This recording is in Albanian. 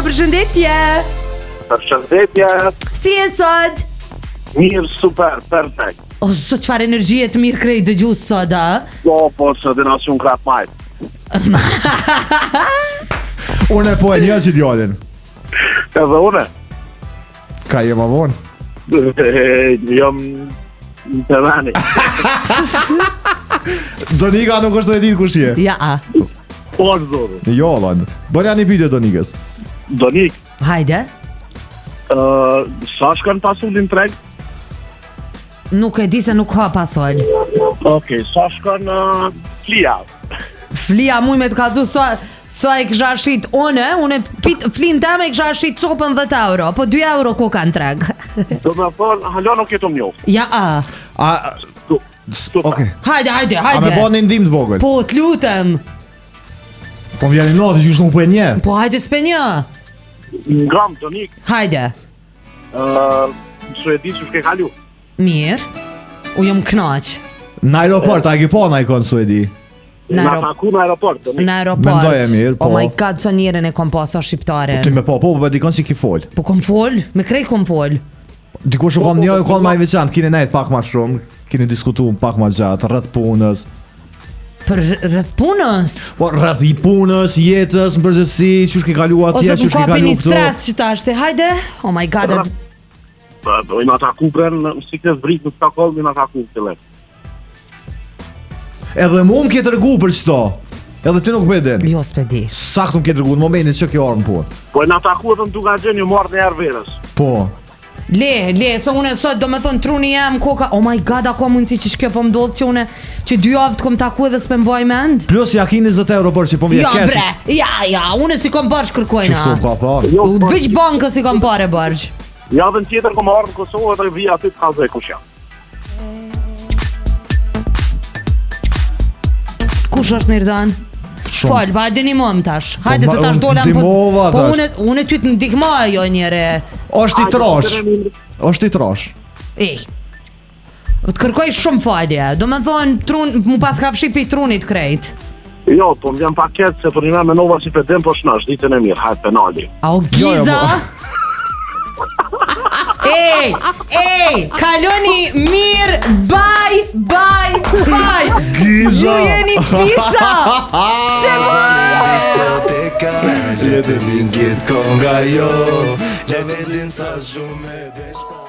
Alo, përshëndetje. Përshëndetje. Si e sot? Mirë, super, perfekt. O, sot çfarë energjie të mirë krejt dëgjues sot, a? Po, së dhe nasion krap majt. Unë po e një që djallin. Edhe une? Ka jem avon? Jam në të veni. Donika nuk është të ditë kush je. Ja, a. Po është zorë. Jo, lan. Bërja një pyetje Donikës. Donik, Hajde. sa shkën pasullin treg? Nuk e di se nuk ka pasol. Okej, sa shkën flia? Flia muj me të kazu sa e kësha shit une flin teme e kësha shit copën 10 euro, po 2 euro ku kanë treg. Do me thonë, halo nuk jetë mjoft. Ja, a. Okej. Hajde. A me bo një ndim të vogël? Po, t'lutem. Po më vjen i notë, qysh nuk po e nje. Po, hajde s'penja. Ngram, Donik, Hajde. në Suedi që shke kalu. Mirë. U jom knaq. Në aeroport, a ki po në ikon Suedi? Në taku në aeroport, Donik. Në aeroport. Mendoj e mirë, po. Oh my god, sa njerën e kom paso shqiptare. Ty me po dikon si ki fol. Po kom fol, me krej kom fol. Dikush u kom një e kon ma i veçant, kini nejt pak ma shumë, kini diskutu pak ma gjatë, rrët punës. Për rreth punës? Po rrët i punës, jetës, në përgjithësi, qysh ki kalu atje, Ose qysh të ki kapi kalu një këto. stres që ta shte, hajde. Oh my god, Do i në taku pren në sikres brit në Stockholm, i në taku të let. Edhe mu më ke tërgu për qëto. Edhe ti nuk bedin. jo s'pedi. Sakt më ke tërgu në momentin që kjo orë më punë. Po e në taku edhe në duka gjenë ju marrë në jarë verës. Po. Le, so une sot do me thonë truni jam koka. Oh my god, a ka mundësi që shkjo po mdodhë që une që 2 javë të kom taku edhe s'pe mbaj mend? Plus ja ki 20 euro për që po vje Ja kesh. bre, ja, une si kom bërsh kërkojna. Qështu ka thonë. Jo, po, Veç bankës si kom pare bërsh. javën tjetër kom marrë në Kosovë dhe vija aty të kalzoj kush jam. Kush është Mirdan? Fal, pa dini më tash. Hajde se tash dola ndihmova po tash. une ty të ndihmoj jo njëre. Është i trosh. Është i trosh. Të kërkoj shumë falje. Do me thonë trun mu pas ka fshi pi trunit krejt. Jo, po më vjen paket se për një me nova si pedem po shnash, ditën e mirë, hajt penali. A o Giza? Ej, kaloni mirë, bye. Giza. Ju jeni pisa. Se Diskoteka, le të din gjithë konga jo, le të din sa shumë e deshta.